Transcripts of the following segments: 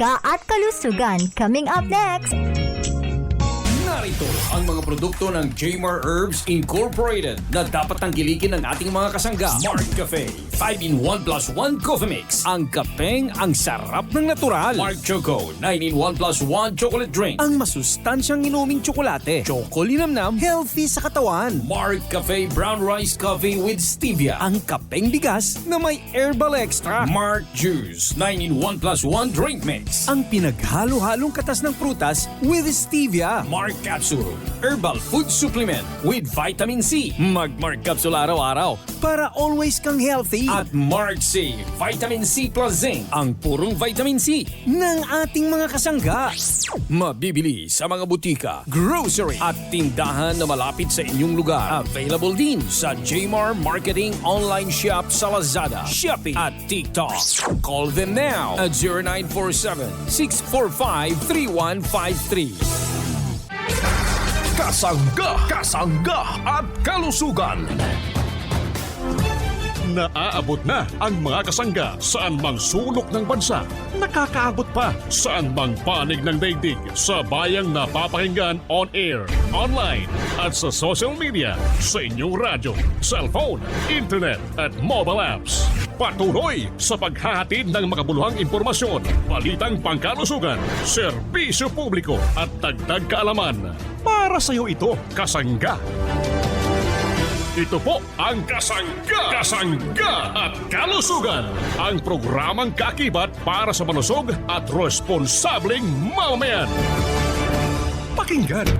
kasangga at kalusugan. Coming up next! Narito ang mga produkto ng Jmar Herbs Incorporated na dapat tangkilikin ng ating mga kasangga. Mark Cafe 5-in-1 plus 1 coffee mix. Ang kapeng ang sarap ng natural. Mark Choco 9-in-1 plus 1 chocolate drink. Ang masustansyang inuming tsokolate. Chocolinamnam, healthy sa katawan. Mark Cafe Brown Rice Coffee with Stevia. Ang kapeng bigas na may herbal extract. Mark Juice 9-in-1 plus 1 drink mix. Ang pinaghalo-halong katas ng prutas with Stevia. Mark Capsule Herbal Food Supplement with Vitamin C. Mag-Mark Capsule araw-araw para always kang healthy. At Mark C Vitamin C plus Zinc. Ang purong vitamin C ng ating mga kasangga. Mabibili sa mga butika, grocery at tindahan na malapit sa inyong lugar. Available din sa Jmar Marketing Online Shop sa Lazada, Shopee at TikTok. Call them now at 0947-645-3153. Kasangga at kalusugan. Naaabot na ang mga kasangga saan mang sulok ng bansa. Nakakaabot pa saan mang panig ng daigdig sa bayang napapakinggan on air, online at sa social media, sa inyong radyo, cellphone, internet at mobile apps. Patuloy sa paghahatid ng makabuluhang impormasyon, balitang pangkalusugan, serbisyo publiko at dagdag kaalaman. Para sa iyo ito, kasangga. Ito po ang Kasangga at Kalusugan. Ang programang kakibat para sa malusog at responsableng mamamayan. Pakinggan.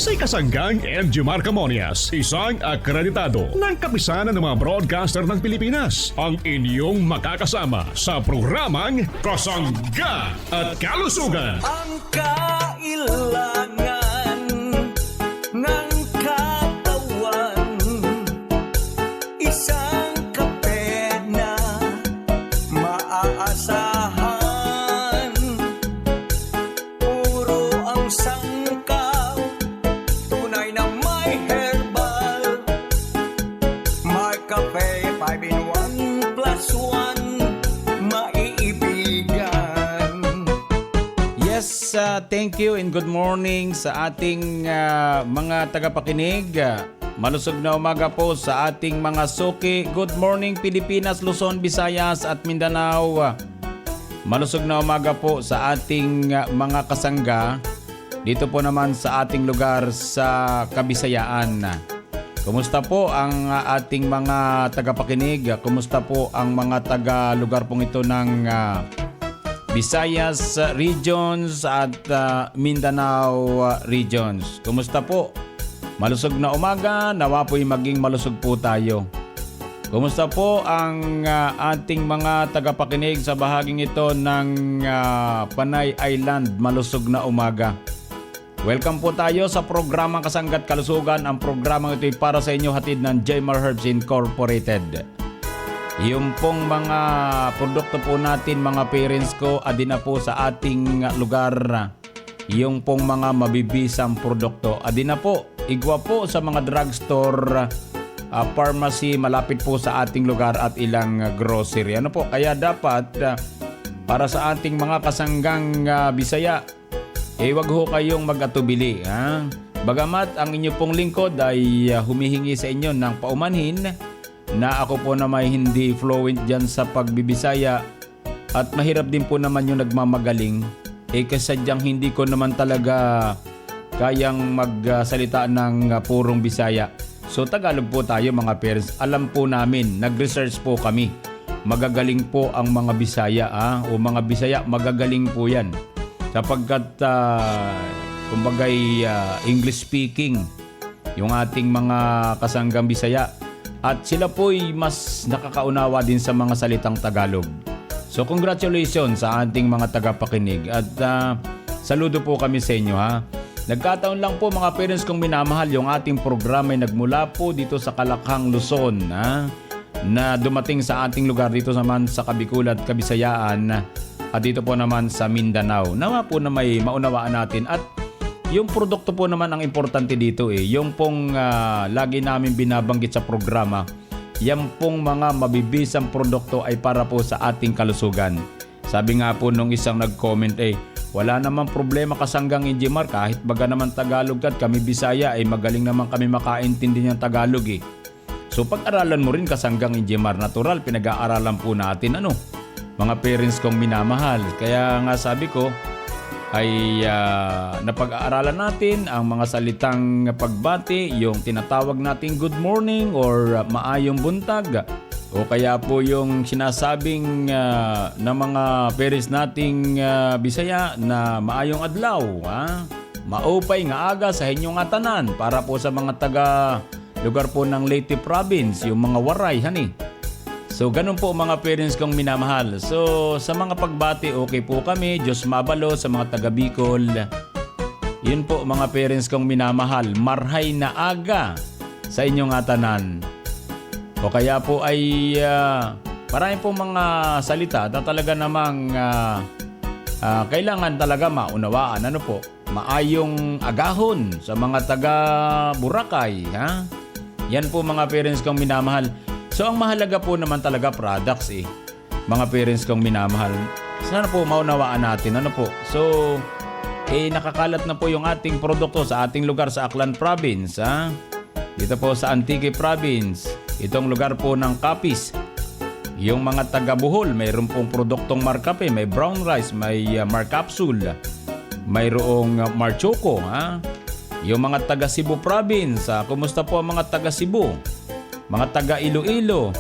Si Kasanggang MG Marcamonias, isang akreditado ng kapisanan ng mga broadcaster ng Pilipinas, ang inyong makakasama sa programang Kasangga at Kalusugan. Ang kailangan ng katawan, isang kape na maaasahan. Puro ang sangkaw, tunay na may herbal. Mark Cafe 5-in-1 plus 1, maiibigan. Yes, thank you and good morning sa ating mga tagapakinig. Malusog na umaga po sa ating mga suki. Good morning Pilipinas, Luzon, Visayas at Mindanao. Malusog na umaga po sa ating mga kasangga dito po naman sa ating lugar sa Kabisayaan. Kumusta po ang ating mga tagapakinig? Kumusta po ang mga taga-lugar pong ito ng Visayas regions at Mindanao regions? Kumusta po? Malusog na umaga, nawa po'y maging malusog po tayo. Kumusta po ang ating mga tagapakinig sa bahaging ito ng Panay Island? Malusog na umaga. Welcome po tayo sa programang Kasangga at Kalusugan. Ang programang ito ay para sa inyo hatid ng Jmar Herbs Incorporated. Yung pong mga produkto po natin, mga parents ko, adina po sa ating lugar. Yung pong mga mabibisang produkto, adina po, igwa po sa mga drugstore, pharmacy, malapit po sa ating lugar at ilang grocery. Ano po, kaya dapat para sa ating mga kasanggang Bisaya, wag ho kayong mag-atubili. Bagamat ang inyo pong lingkod ay humihingi sa inyo ng paumanhin na ako po na may hindi fluent dyan sa pagbibisaya at mahirap din po naman yung nagmamagaling, kasadyang hindi ko naman talaga kayang magsalita ng purong Bisaya. So Tagalog po tayo mga parents. Alam po namin, nag-research po kami. Magagaling po ang mga Bisaya o mga Bisaya, magagaling po yan. Sapagkat kumbagay English speaking yung ating mga kasanggang Bisaya. At sila po'y mas nakakaunawa din sa mga salitang Tagalog. So congratulations sa ating mga tagapakinig. At saludo po kami sa inyo Nagkataon lang po mga parents kong minamahal, yung ating programa ay nagmula po dito sa Kalakhang, Luzon na dumating sa ating lugar dito naman sa Kabicol at Kabisayaan at dito po naman sa Mindanao. Nawa po na may maunawaan natin at yung produkto po naman ang importante dito yung pong lagi namin binabanggit sa programa, yan pong mga mabibisang produkto ay para po sa ating kalusugan. Sabi nga po nung isang nag-comment wala namang problema kasanggang Injimar kahit baga naman Tagalog at kami Bisaya magaling naman kami makaintindi ng Tagalog So pag-aralan mo rin kasanggang Injimar, natural pinag-aaralan po natin mga parents kong minamahal. Kaya nga sabi ko ay napag-aaralan natin ang mga salitang pagbati, yung tinatawag nating good morning or maayong buntag. O kaya po yung sinasabing ng mga parents nating Bisaya na maayong adlaw, maupay nga aga sa inyong atanan para po sa mga taga lugar po ng Leyte Province, yung mga waray, So ganun po mga parents kong minamahal. So sa mga pagbati, okay po kami, Diyos mabalo sa mga taga Bicol. Yun po mga parents kong minamahal, marhay na aga sa inyong atanan. O kaya po ay marami po mga salita na talaga namang kailangan talaga maunawaan. Maayong agahon sa mga taga Boracay. Yan po mga parents kong minamahal. So ang mahalaga po naman talaga products mga parents kong minamahal. Sana po maunawaan natin. So nakakalat na po yung ating produkto sa ating lugar sa Aklan Province. Dito po sa Antique Province. Itong lugar po ng Capiz. Yung mga taga Bohol, mayroon pong produktong Mar Cafe, may brown rice, may Mar Capsule, mayroong Mar Choco. Yung mga taga Cebu Province, kumusta po ang mga taga Cebu? Mga taga Iloilo,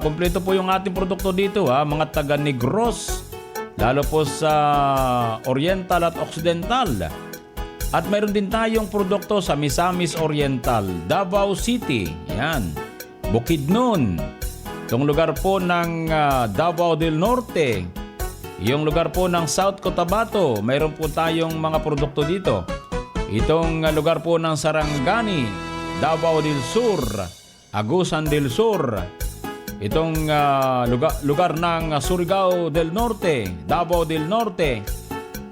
kumpleto po yung ating produkto dito. Mga taga Negros, lalo po sa Oriental at Occidental. At mayroon din tayong produkto sa Misamis Oriental, Davao City, yan. Bukidnon, itong lugar po ng Davao del Norte, yung lugar po ng South Cotabato, mayroon po tayong mga produkto dito. Itong lugar po ng Sarangani, Davao del Sur, Agusan del Sur, itong lugar ng Surigao del Norte, Davao del Norte.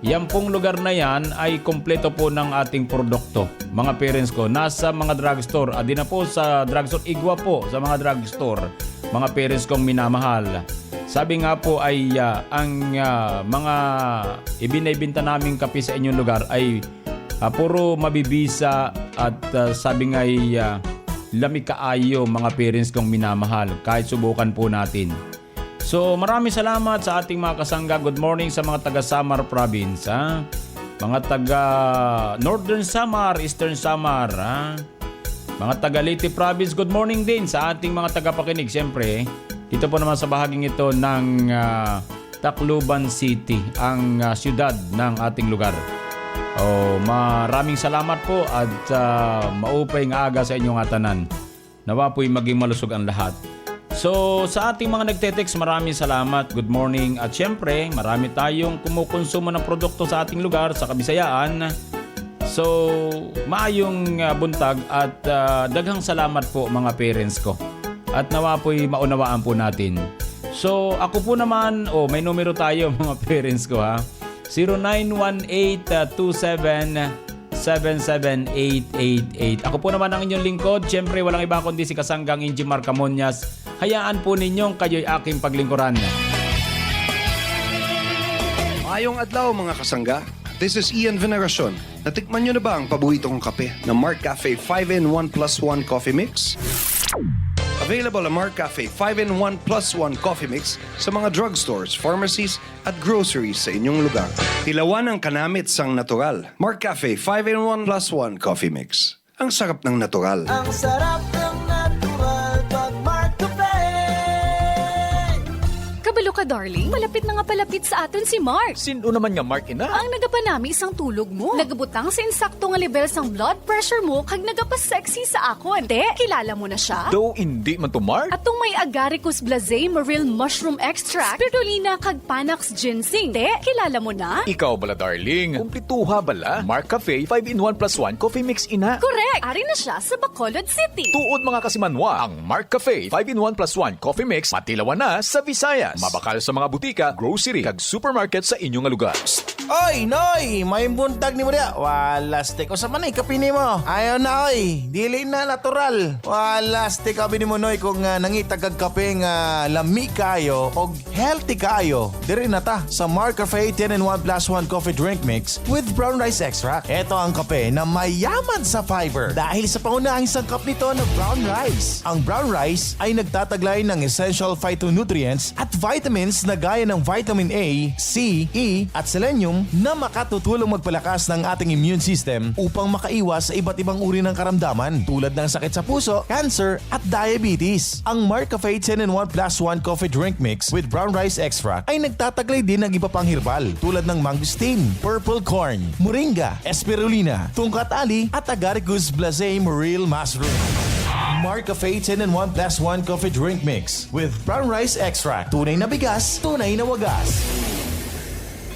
Yan pong lugar na yan ay kompleto po ng ating produkto. Mga parents ko, nasa mga drugstore. Di na po sa drugstore, igwa po sa mga drugstore. Mga parents kong minamahal. Sabi nga po ay ang mga ibinaybinta naming kape sa inyong lugar ay puro mabibisa at sabi nga ay lamig kaayo mga parents kong minamahal. Kahit subukan po natin. So maraming salamat sa ating mga kasangga. Good morning sa mga taga Samar Province. Mga taga Northern Samar, Eastern Samar. Mga taga Leyte Province, good morning din sa ating mga tagapakinig. Siyempre, dito po naman sa bahaging ito ng Tacloban City, ang siyudad ng ating lugar. Maraming salamat po at maupay nga aga sa inyong atanan. Nawa po'y maging malusog ang lahat. So sa ating mga nagte-text, maraming salamat. Good morning. At syempre, marami tayong kumukonsumo ng produkto sa ating lugar, sa Kabisayaan. So, maayong buntag at daghang salamat po mga parents ko. At nawa po'y maunawaan po natin. So, ako po naman, may numero tayo mga parents ko 0918-27-77888. Ako po naman ang inyong lingkod. Syempre, walang iba kundi si Kasanggang Injimar Camonias. Hayaan po ninyong kayo'y aking paglingkuran. Mayong adlaw mga kasangga. This is Ian Veneracion. Natikman nyo na ba ang paborito kong kape na Mark Cafe 5-in-1 plus 1 Coffee Mix? Available ang Mark Cafe 5-in-1 plus 1 Coffee Mix sa mga drugstores, pharmacies at groceries sa inyong lugar. Tilawan ang kanamit sang natural. Mark Cafe 5-in-1 plus 1 Coffee Mix. Ang sarap ng natural. Ang sarap ng natural pag Mark Cafe. Kabalo ka, darling. Malapit na nga palapit sa aton si Mark. Sino naman nga Mark ina? Ang nagapanami isang tulog mo. Nagabutang sa insakto nga level sang blood pressure mo kag nagapa-sexy sa akon. Te, kilala mo na siya? Do hindi man to Mark? Atong may Agaricus blazei maril mushroom extract, spirulina kag Panax ginseng. Te, kilala mo na? Ikaw bala darling. Kumplituha bala. Mark Cafe 5-in-1 plus 1 Coffee Mix ina. Correct! Ari na siya sa Bacolod City. Tuod mga kasimanwa, ang Mark Cafe 5-in-1 plus 1 Coffee Mix matilawan na sa Visayas. Mabakal Mabakal sa mga butika, grocery, kag supermarket sa inyong lugar. Oy, Noy! May buntag ni mo diya. Walastik. O sa manay, kapini mo. Ayaw na, oy. Dili na natural. Walastik, kapini mo, Noy, kung nangitag kag kape nga lami kayo o healthy kayo. Diri na ta sa Mark Cafe 10-in-1 plus 1 coffee drink mix with brown rice extract. Ito ang kape na mayaman sa fiber dahil sa pangunahing sangkap nito na brown rice. Ang brown rice ay nagtataglay ng essential phytonutrients at vitamins na gaya ng vitamin A, C, E at selenium na makatutulong magpalakas ng ating immune system upang makaiwas sa iba't ibang uri ng karamdaman tulad ng sakit sa puso, cancer at diabetes. Ang Mark Cafe 10-in-1 plus 1 coffee drink mix with brown rice extract ay nagtataglay din ng iba pang herbal tulad ng mangosteen, purple corn, moringa, espirulina, tungkat ali at agaricus blazei morel mushroom. Mark Cafe 10-in-1 plus 1 coffee drink mix with brown rice extract. Tunay na bigas, tunay na wagas.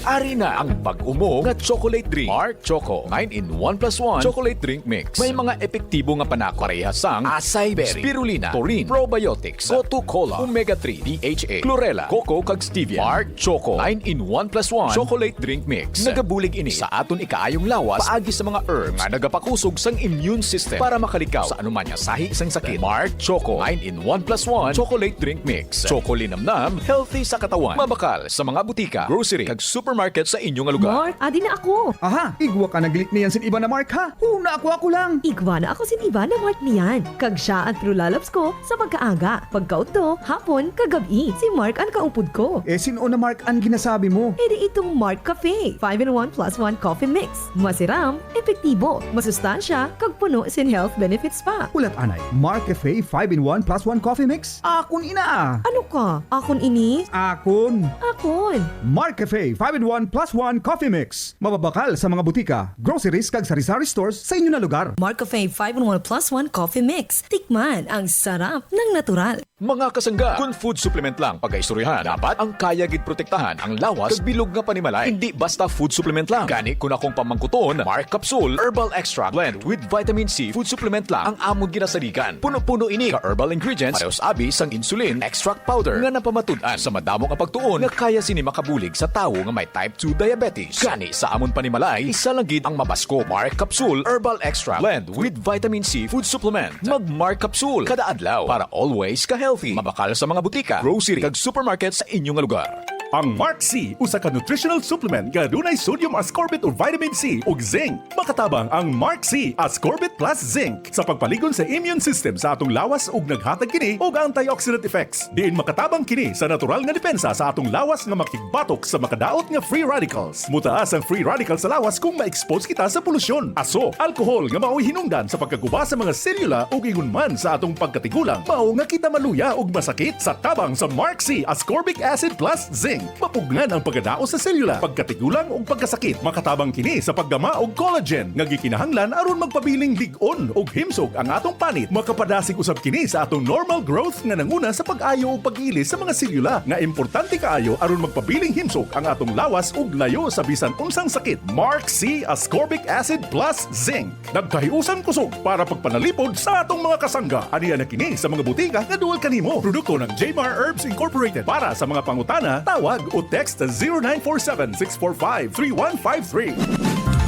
Ari na ang pag-umo nga chocolate drink. Mark Choco 9-in-1 plus 1 chocolate drink mix. May mga epektibo nga panakarehasang acai berry, spirulina, taurine, probiotics, Gotu Cola, omega-3, DHA, chlorella, cocoa kag stevia. Mark Choco 9-in-1 plus 1 chocolate drink mix. Nagabulig ini sa aton ikaayong lawas paagi sa mga herbs nga nagapakusog sang immune system para makalikaw sa anuman nga sahi sang sakit. Mark Choco 9-in-1 plus 1 chocolate drink mix. Choco linamnam, healthy sa katawan. Mabakal sa mga butika, grocery kag supermarket sa inyong lugar. Mark, adi na ako. Aha, igwa ka naglik niyan sin iba na Mark ha. Huna ako lang. Igwa na ako sin iba na Mark niyan. Kag siya ang true lalabs ko sa pagkaaga. Pagkaudto, hapon, kagabi. Si Mark ang kaupod ko. Sino na Mark ang ginasabi mo? Edi itong Mark Cafe 5-in-1 plus 1 coffee mix. Masiram, epektibo, masustansya, kag puno sin health benefits pa. Ulat anay, Mark Cafe 5-in-1 plus 1 coffee mix? Akon ina. Ano ka? Akon ini? Akon. Akon. Mark Cafe 5-in-1 plus 1 coffee mix. Mababakal sa mga butika, groceries kag sari-sari stores sa inyo na lugar. Mark Cafe 5-in-1 plus 1 coffee mix. Tikman ang sarap ng natural. Mga kasangga, kung food supplement lang pag-aistoryahan, dapat ang kaya gid protektahan ang lawas kag bilog nga panimalay. Hindi basta food supplement lang. Gani kun akong pamangkuton, Mark Capsule Herbal Extract blend with vitamin C food supplement lang ang among ginasaligan. Puno-puno ini ka herbal ingredients, parehas abi sang insulin extract powder nga napamatud-an sa madamo nga pagtuon nga kaya sini makabulig sa tawo nga may type 2 diabetes. Gani sa amon panimalay, isa lang gid ang mabasko. Mark Capsule Herbal Extract blend with vitamin C food supplement. Mag Mark Capsule kada adlaw para always ka healthy. Mabakal sa mga butika, grocery kag supermarket sa inyong lugar. Ang Mark C usa ka nutritional supplement nga dunay sodium ascorbate o vitamin C ug zinc. Makatabang ang Mark C ascorbate plus zinc sa pagpaligon sa immune system sa atong lawas ug naghatag kini og antioxidant effects. Diin makatabang kini sa natural nga depensa sa atong lawas nga makigbatok sa makadaot nga free radicals. Mutaas ang free radicals sa lawas kung ma-expose kita sa polusyon, aso, alcohol nga mao'y hinungdan sa pagkaguba sa mga selula ug ingunman sa atong pagkatigulang. Mao nga kita maluya ug masakit sa tabang sa Mark C ascorbic acid plus zinc. Mapugnan ang pagkadaos sa selula, pagkatigulang ug pagkasakit. Makatabang kini sa paggama og collagen nga gikinahanglan aron magpabiling lig-on ug himsog ang atong panit. Makapadasig usab kini sa atong normal growth nga nanguna sa pag-ayo ug pag-ilis sa mga selula nga importante kaayo aron magpabiling himsog ang atong lawas ug layo sa bisan unsang sakit. Mark C ascorbic acid plus zinc. Nagkahiusan kusog para pagpanalipod sa atong mga kasangga. Aniya na kini sa mga butika nga duol kanimo. Produkto ng Jmar Herbs Incorporated. Para sa mga pangutana, tawag o text 0947-645-3153.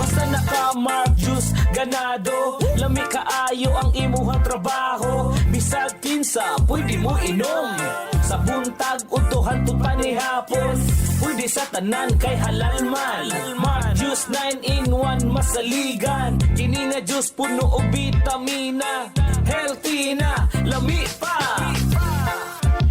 Basta naka-Mark Juice, ganado. Lami kaayo ang imuhang trabaho. Bisag kinsa, pwede mo inom. Sa buntag, utuhan to panihapon. Pwede sa tanan kay halal man. Mark Juice 9-in-1 masaligan. Kini na juice puno og vitamina. Healthy na, lami pa.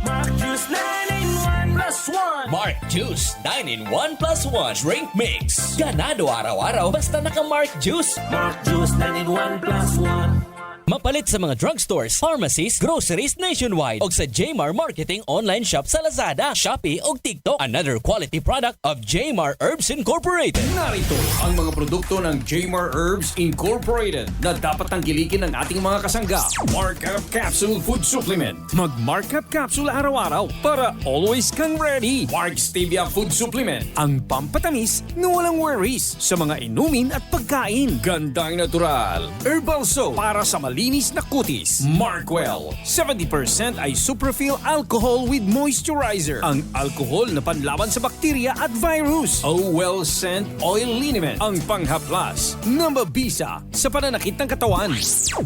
Mark Juice 9-in-1 plus 1. Mark Juice 9-in-1 plus 1 drink mix. Ganado araw-araw basta naka-Mark Juice. Mark Juice 9-in-1 plus 1. Mapalit sa mga drugstores, pharmacies, groceries nationwide o sa Jmar Marketing online shop sa Lazada, Shopee o TikTok. Another quality product of Jmar Herbs Incorporated. Narito ang mga produkto ng Jmar Herbs Incorporated na dapat tangkilikin ng ating mga kasangga. Markup Capsule Food Supplement. Mag-Markup Capsule araw-araw para always kang ready. Mark Stevia Food Supplement. Ang pampatamis na walang worries sa mga inumin at pagkain. Gandang natural. Herbal soap para sa mali malinis na kutis. Markwell, 70% ay Superfil alcohol with moisturizer. Ang alcohol na panlaban sa bakterya at virus. Well Scent Oil Liniment, ang panghaplas na mabisa sa pananakit ng katawan.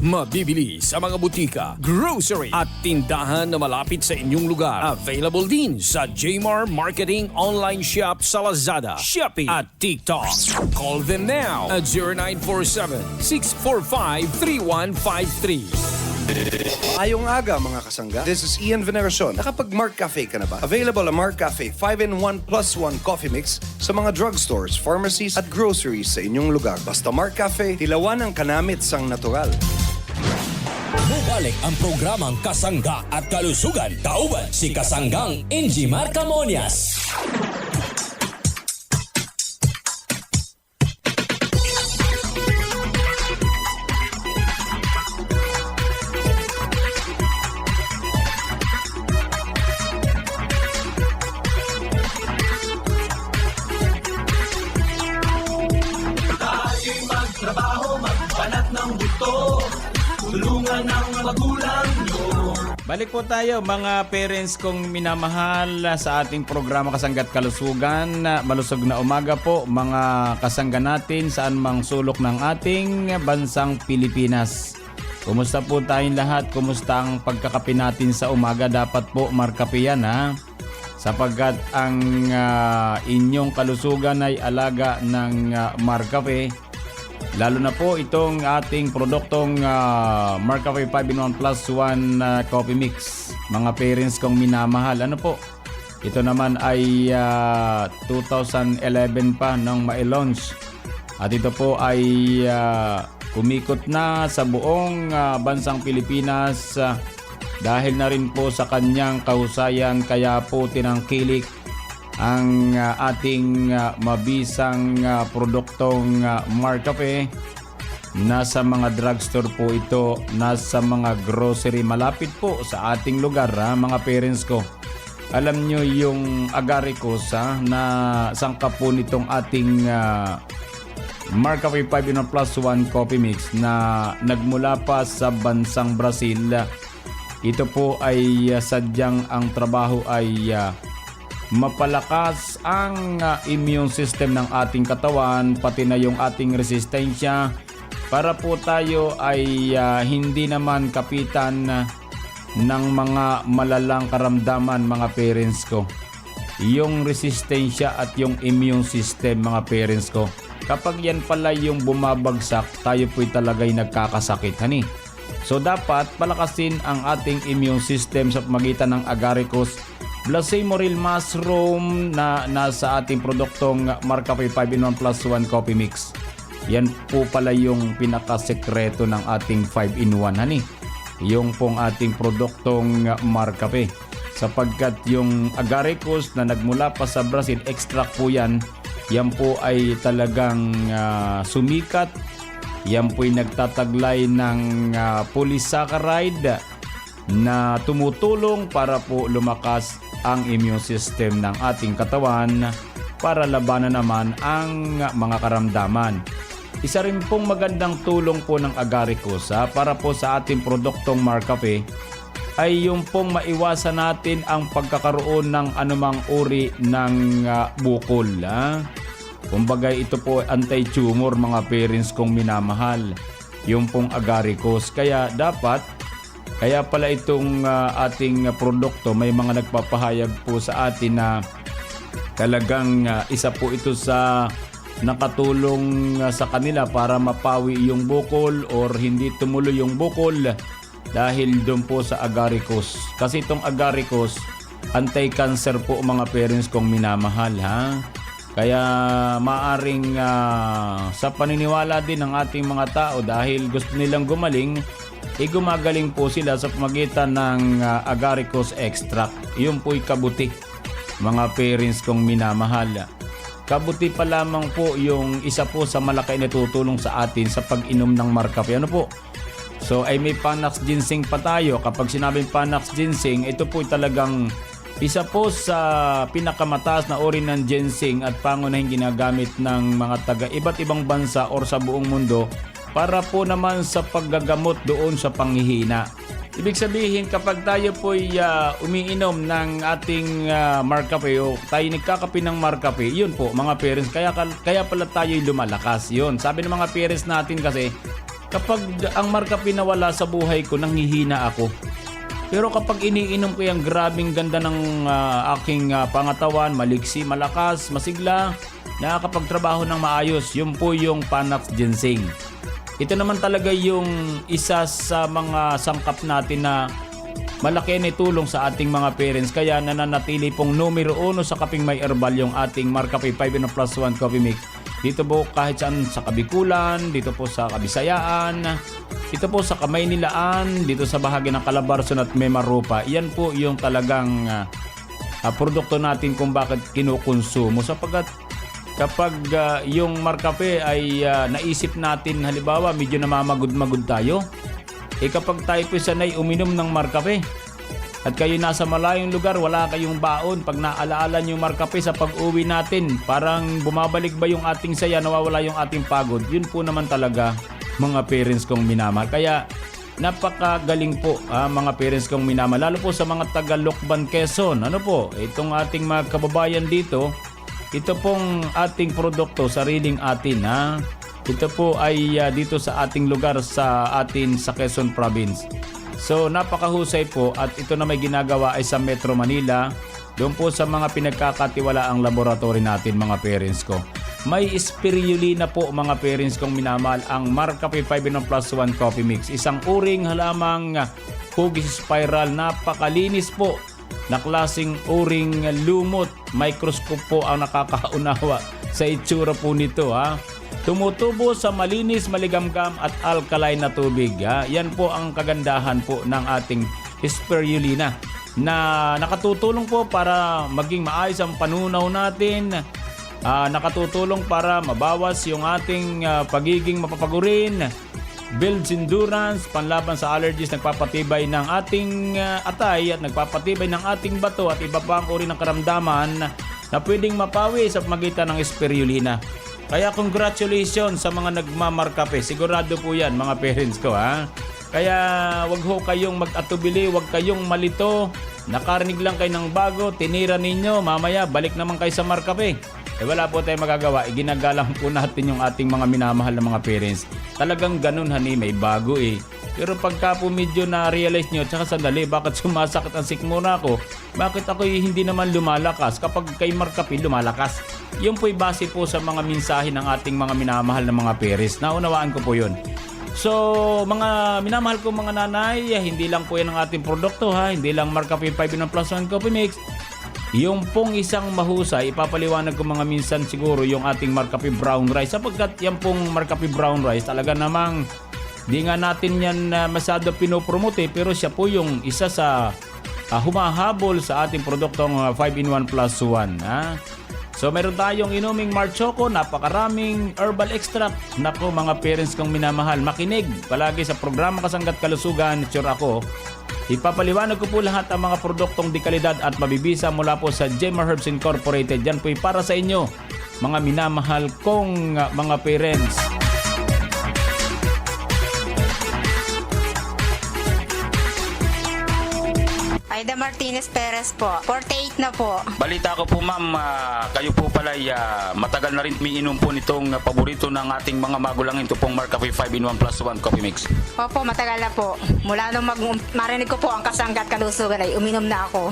Mabibili sa mga butika, grocery at tindahan na malapit sa inyong lugar. Available din sa Jmar Marketing online shop sa Lazada, Shopee at TikTok. Call them now at 0947-645-3153. Ayong aga mga kasangga. This is Ian Veneracion. Nakapag Mark Cafe ka na ba? Available ang Mark Cafe 5-in-1+1 coffee mix sa mga drugstores, pharmacies at groceries sa inyong lugar. Basta Mark Cafe, tilawan ang kanamit sang natural. Bumalik ang programang Kasangga at Kalusugan. Tauban si Kasanggang Ingy Marcamonias. Balik po tayo mga parents kong minamahal sa ating programa Kasangga at Kalusugan. Malusog na umaga po mga kasangga natin saan mang sulok ng ating bansang Pilipinas. Kumusta po tayong lahat? Kumusta ang pagkakape natin sa umaga? Dapat po markape yan ha. Sapagkat ang inyong kalusugan ay alaga ng Markape. Lalo na po itong ating produktong Marcafe 5-in-1+1 coffee mix. Mga parents kong minamahal. Ano po? Ito naman ay 2011 pa nang ma-launch. At ito po ay kumikot na sa buong bansang Pilipinas dahil na rin po sa kanyang kahusayan. Kaya po tinangkilik ang ating mabisang produktong Marcafe. Nasa mga drugstore po ito, nasa mga grocery malapit po sa ating lugar mga parents ko. Alam nyo yung agaricos na sangkap po nitong ating Marcafe 5-in-1+1 coffee mix na nagmula pa sa bansang Brazil. Ito po ay sadyang ang trabaho ay mapalakas ang immune system ng ating katawan, pati na yung ating resistensya para po tayo ay hindi naman kapitan ng mga malalang karamdaman mga parents ko. Yung resistensya at yung immune system mga parents ko. Kapag yan pala yung bumabagsak, tayo po'y talaga'y nagkakasakit. So dapat palakasin ang ating immune system sa pamagitan ng agaricus Blasemoril mushroom na nasa ating produktong Marcafe 5-in-1+1 coffee mix. Yan po pala yung pinakasekreto ng ating 5-in-1 yung pong ating produktong Marcafe. Sapagkat yung agaricus na nagmula pa sa Brazil, extract po yan. Yan po ay talagang sumikat. Yan po ay nagtataglay ng polysaccharide na tumutulong para po lumakas ang immune system ng ating katawan para labanan naman ang mga karamdaman. Isa rin pong magandang tulong po ng agaricus para po sa ating produktong Marcafe ay yung pong maiwasan natin ang pagkakaroon ng anumang uri ng bukol. Kumbaga ito po anti-tumor mga parents kong minamahal. Yung pong agaricus. Kaya pala itong ating produkto, may mga nagpapahayag po sa atin na talagang isa po ito sa nakatulong sa kanila para mapawi yung bukol or hindi tumuloy yung bukol dahil doon po sa agaricus. Kasi itong agaricus, anti-cancer po mga parents kong minamahal Kaya maaring sa paniniwala din ng ating mga tao dahil gusto nilang gumaling, gumagaling po sila sa pamagitan ng agaricus extract. Yun po'y kabuti, mga parents kong minamahal. Kabuti pa lamang po yung isa po sa malaki na tutulong sa atin sa pag-inom ng Marcafe. Ano po? So ay may Panax Ginseng pa tayo. Kapag sinabing Panax Ginseng, ito po talagang isa po sa pinakamataas na uri ng ginseng at pangunahing ginagamit ng mga taga iba't ibang bansa or sa buong mundo para po naman sa paggagamot doon sa panghihina. Ibig sabihin, kapag tayo po'y umiinom ng ating Marcafe o tayo nagkakape ng Marcafe, yun po mga parents, kaya pala tayo'y lumalakas. Yun, sabi ng mga parents natin kasi, kapag ang Marcafe nawala sa buhay ko, nanghihina ako. Pero kapag iniinom ko yung grabing ganda ng aking pangatawan, maliksi, malakas, masigla, nakakapagtrabaho ng maayos, yun po yung Panax Ginseng. Ito naman talaga yung isa sa mga sangkap natin na malaki na tulong sa ating mga parents. Kaya nananatili pong numero 1 sa kaping may herbal yung ating Marcafe 5-in-1+1 Coffee Mix. Dito po kahit saan sa Kabikulan, dito po sa Kabisayaan, dito po sa Kamaynilaan, dito sa bahagi ng Calabarzon at Mimaropa. Yan po yung talagang produkto natin kung bakit kinukonsumo. Sapagkat kapag yung Marcafe ay naisip natin, halimbawa medyo namamagod-magod tayo, kapag tayo po sanay uminom ng Marcafe at kayo nasa malayong lugar, wala kayong baon, pag naalaala nyo yung Marcafe sa pag-uwi natin, parang bumabalik ba yung ating saya, nawawala yung ating pagod. Yun po naman talaga mga parents kong minamahal. Kaya napakagaling po mga parents kong minamahal, lalo po sa mga taga Lokban, Quezon. Ano po, itong ating mga kababayan dito, ito pong ating produkto, sariling atin. Ito po ay dito sa ating lugar sa atin sa Quezon Province. So napakahusay po at ito na may ginagawa ay sa Metro Manila. Doon po sa mga pinagkakatiwalaang laboratory natin mga parents ko. May spirulina po mga parents kong minamahal ang Marcafe 5-in-1+1 Coffee Mix. Isang uring halamang hugis spiral, napakalinis po na klaseng uring lumot. Microscope po ang nakakaunawa sa itsura po nito. Tumutubo sa malinis, maligamgam at alkaline na tubig. Yan po ang kagandahan po ng ating spirulina na nakatutulong po para maging maayos ang panunaw natin. Nakatutulong para mabawas yung ating pagiging mapapagurin, builds endurance, panlaban sa allergies, nagpapatibay ng ating atay at nagpapatibay ng ating bato at iba pang uri ng karamdaman na pwedeng mapawi sa pamagitan ng spirulina. Kaya congratulations sa mga nagmamarkape. Sigurado po yan mga parents ko. Kaya wag ho kayong mag-atubili, wag kayong malito. Nakarinig lang kayo ng bago, tinira ninyo, mamaya balik naman kayo sa Marcafe. Wala po tayong magagawa. Iginagalang po natin yung ating mga minamahal na mga parents. Talagang ganun may bago Pero pagka po medyo na-realize nyo, tsaka sandali, bakit sumasakit ang sikmura ko? Bakit ako hindi naman lumalakas? Kapag kay Marcafe, lumalakas. Yun po'y base po sa mga mensahe ng ating mga minamahal na mga parents. Naunawaan ko po yun. So, mga minamahal ko mga nanay, hindi lang po yan ang ating produkto hindi lang Marcafe 5-in-1+1 Coffee Mix. Yung pong isang mahusay, ipapaliwanag ko mga minsan siguro yung ating Marcafe Brown Rice. Sapagkat yan pong Marcafe Brown Rice, talaga namang di nga natin yan masyado pinopromote, pero siya po yung isa sa humahabol sa ating produktong 5-in-1+1. So meron tayong inuming Mar Choco, napakaraming herbal extract. Naku mga parents kong minamahal, makinig palagi sa programa Kasanggat Kalusugan. Sure ako, ipapaliwanag ko po lahat ang mga produktong di kalidad at mabibisa mula po sa Jaymar Herbs Incorporated. Yan po'y para sa inyo mga minamahal kong mga parents. Aida Martinez Perez po. 48 na po. Balita ko po ma'am, kayo po pala matagal na rin umiinom po nitong paborito ng ating mga magulangin, ito pong Marcafe 5-in-1+1 Coffee Mix. Opo, matagal na po. Mula nung marinig ko po ang Kasanggat Kalusugan ay uminom na ako.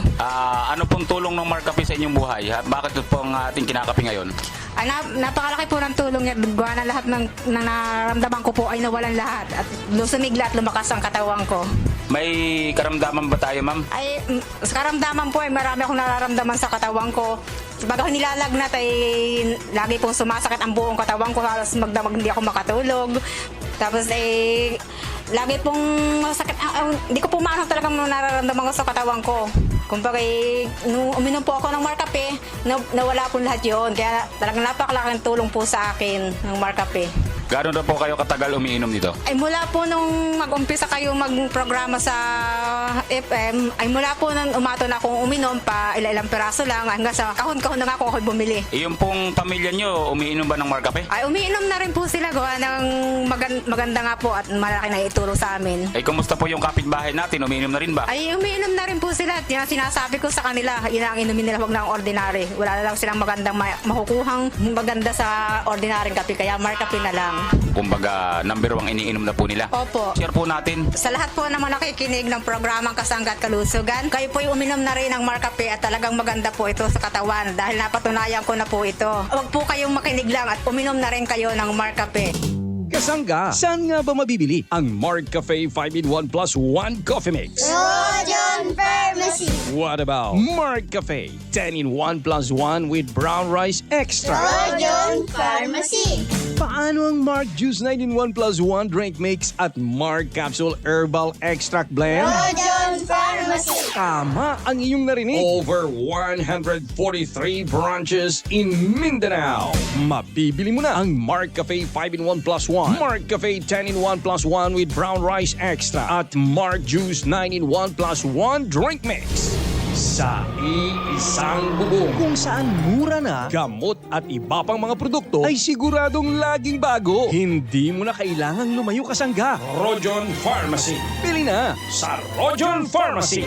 Ano pong tulong ng Marcafe sa inyong buhay? Bakit ito po ang ating kinakape ngayon? Napakalaki po ng tulong niya. Gawa na lahat ng naramdaman ko po ay nawalan lahat. At sumigla at lumakas ang katawan ko. May karamdaman ba tayo ma'am? Ay, sa karamdaman po ay marami akong nararamdaman sa katawan ko. Baga nilalagnat ay lagi pong sumasakit ang buong katawan ko. Halos magdamag hindi ako makatulog. Tapos lagi pong masakit. Hindi ko po maano talagang nararamdaman ko sa katawan ko. Kumbaga nung uminom po ako ng Marcafe, nawala po lahat yun. Kaya talagang napakalaking tulong po sa akin ng Marcafe. Gano'n na po kayo katagal umiinom nito? Ay mula po nung mag-umpisa kayo magprograma sa FM, ay mula po nung umato na akong uminom pa ilang peraso lang hanggang sa kahon-kahon na nga ako bumili. Yung pong pamilya nyo, umiinom ba ng Marcafe? Ay umiinom na rin po sila gawa ng maganda nga po at malaki na ituro sa amin. Ay, kumusta po yung kapitbahay natin? Umiinom na rin ba? Ay umiinom na rin po sila. Sinasabi ko sa kanila, yun ang inumin nila, wag na ang ordinary. Wala na lang silang magandang makukuhang maganda sa ordinaryong kape, kaya Marcafe na lang. Kumbaga, number 1 iniinom na po nila. Opo. Share po natin. Sa lahat po naman nakikinig ng programang Kasangga at Kalusugan, kayo po'y uminom na rin ng Marcafe at talagang maganda po ito sa katawan dahil napatunayan ko na po ito. Huwag po kayong makinig lang at uminom na rin kayo ng Marcafe. Kasangga, saan nga ba mabibili ang Marcafe 5-in-1 plus 1 Coffee Mix? Rojon Pharmacy. What about Marcafe 10-in-1 plus 1 with brown rice extra? Rojon Pharmacy. Paano ang Mark Juice 9-in-1 plus 1 drink mix at Mark Capsule Herbal Extract Blend? Rojon Pharmacy. Tama ang iyong narinig. Over 143 branches in Mindanao. Mabibili mo na ang Marcafe 5-in-1 plus 1, Marcafe 10-in-1 plus 1 with brown rice extra at Mark Juice 9-in-1 plus 1 drink mix. Sa iisang bubong kung saan mura na, gamot at iba pang mga produkto ay siguradong laging bago. Hindi mo na kailangang lumayo kasangga. Rojon Pharmacy. Bili na sa Rojon Pharmacy.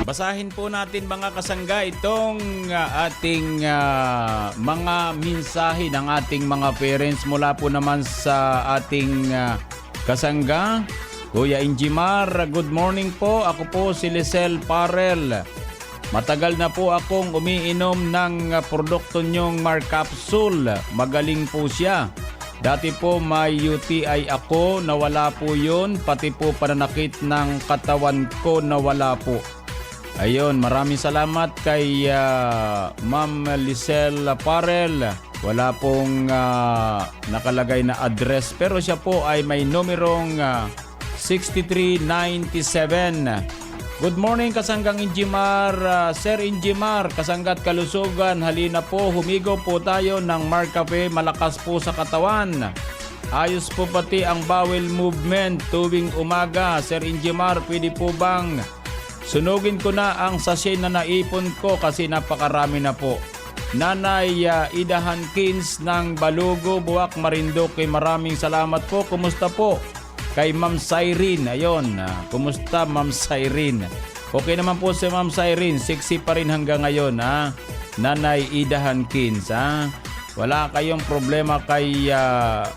Basahin po natin mga kasangga itong ating mga mensahe ng ating mga parents mula po naman sa ating kasangga. Kuya Injimar, good morning po. Ako po si Lisel Parel. Matagal na po akong umiinom ng produkto nyong Mark Capsule. Magaling po siya. Dati po may UTI ako, nawala po yun. Pati po pananakit ng katawan ko, nawala po. Ayun, maraming salamat kay Ma'am Lisel Parel. Wala pong nakalagay na address pero siya po ay may numerong 6397. Good morning Kasanggang Injimar, Sir Injimar, Kasanggat Kalusugan. Halina po, humigo po tayo ng Marcafe, malakas po sa katawan. Ayos po pati ang bowel movement tuwing umaga. Sir Injimar, pwede po bang sunugin ko na ang sachet na naipon ko kasi napakarami na po. Nanay Idahan Kins ng Balugo, Buwak, Marinduque. Maraming salamat po. Kumusta po? Kay Ma'am Cyrene. Ayun. Kumusta Ma'am Cyrene? Okay naman po si Ma'am Cyrene. Sexy pa rin hanggang ngayon. Ha? Nanay Idahan Kins. Ha? Wala kayong problema kay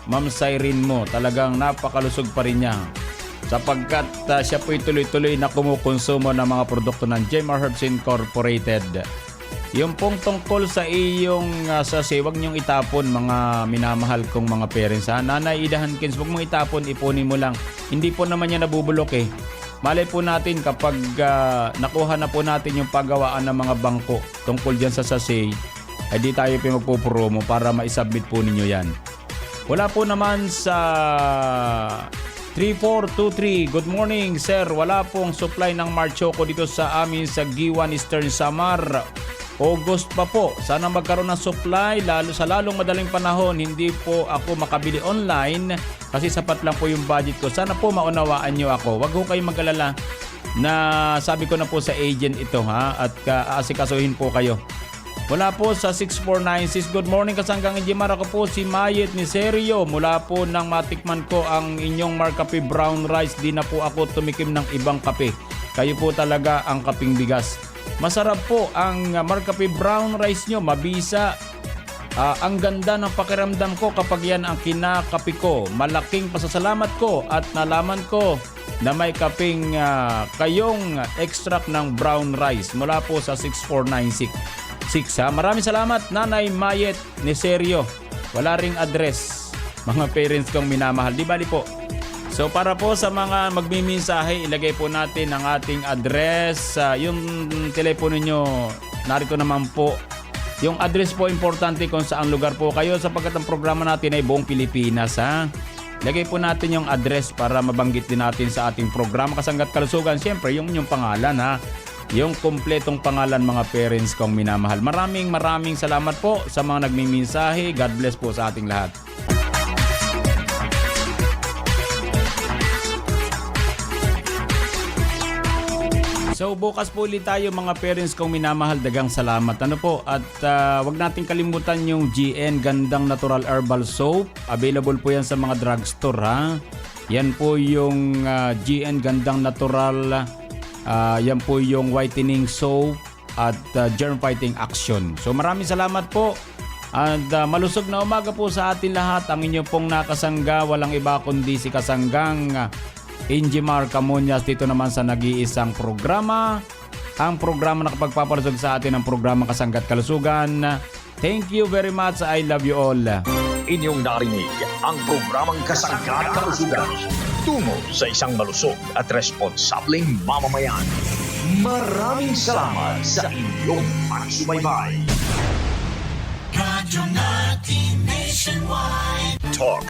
Ma'am Cyrene mo. Talagang napakalusog pa rin niya. Sapagkat siya po'y tuloy-tuloy na kumukonsumo ng mga produkto ng Jemar Herbs Incorporated. Yung pong tungkol sa iyong sachet, huwag niyong itapon mga minamahal kong mga parents. Ha? Nanay Idahan Kins, huwag mong itapon, ipunin mo lang. Hindi po naman niya nabubulok eh. Malay po natin kapag nakuha na po natin yung paggawaan ng mga bangko tungkol dyan sa sachet, ay di tayo po magpupromo para maisubmit po ninyo yan. Wala po naman sa 3423. Good morning, sir. Wala pong supply ng Marchoco dito sa amin sa Giwan, Eastern Samar. August pa po. Sana magkaroon ng supply lalo sa lalong madaling panahon. Hindi po ako makabili online kasi sapat lang po yung budget ko. Sana po maunawaan nyo ako. Wag ho kayong mag-alala na sabi ko na po sa agent ito ha at aasikasuhin po kayo. Wala po sa 6496. Good morning Kasanggang Injimar. Ako po si Mayet ni Serio. Mula po nang matikman ko ang inyong Marcafe Brown Rice, di na po ako tumikim ng ibang kape. Kayo po talaga ang kaping bigas. Masarap po ang Marcafe Brown Rice nyo. Mabisa. Ang ganda ng pakiramdam ko kapag yan ang kinakape ko. Malaking pasasalamat ko at nalaman ko na may kaping kayong extract ng brown rice mula po sa 6496. Maraming salamat Nanay Mayet ni Serio. Wala ring address. Mga parents kong minamahal. Di bali po. So para po sa mga magmimensahe, ilagay po natin ang ating address. Yung telepono nyo, narito naman po. Yung address po importante kung saan lugar po kayo sapagkat ang programa natin ay buong Pilipinas. Ha? Ilagay po natin yung address para mabanggit din natin sa ating programa Kasanggat Kalusugan. Siyempre yung inyong pangalan. Ha? yung kumpletong pangalan mga parents kong minamahal. Maraming salamat po sa mga nagmimensahe. God bless po sa ating lahat. So bukas po ulit tayo mga parents kong minamahal, dagang salamat. Ano po? At wag nating kalimutan yung GN Gandang Natural Herbal Soap. Available po yan sa mga drugstore ha. Yan po yung GN Gandang Natural, yan po yung whitening soap at germ fighting action. So maraming salamat po. At malusog na umaga po sa atin lahat. Ang inyo pong nakasangga, walang iba kundi si kasanggang Injimar Camuñas dito naman sa nag-iisang programa. Ang programa na kapagpapalusog sa atin ng programa Kasangga't Kalusugan. Thank you very much. I love you all. Inyong narinig ang programang Kasangga't Kalusugan tungo sa isang malusog at responsableng mamamayan. Maraming salamat sa inyong pagsubaybay. Radyo natin nationwide. Talk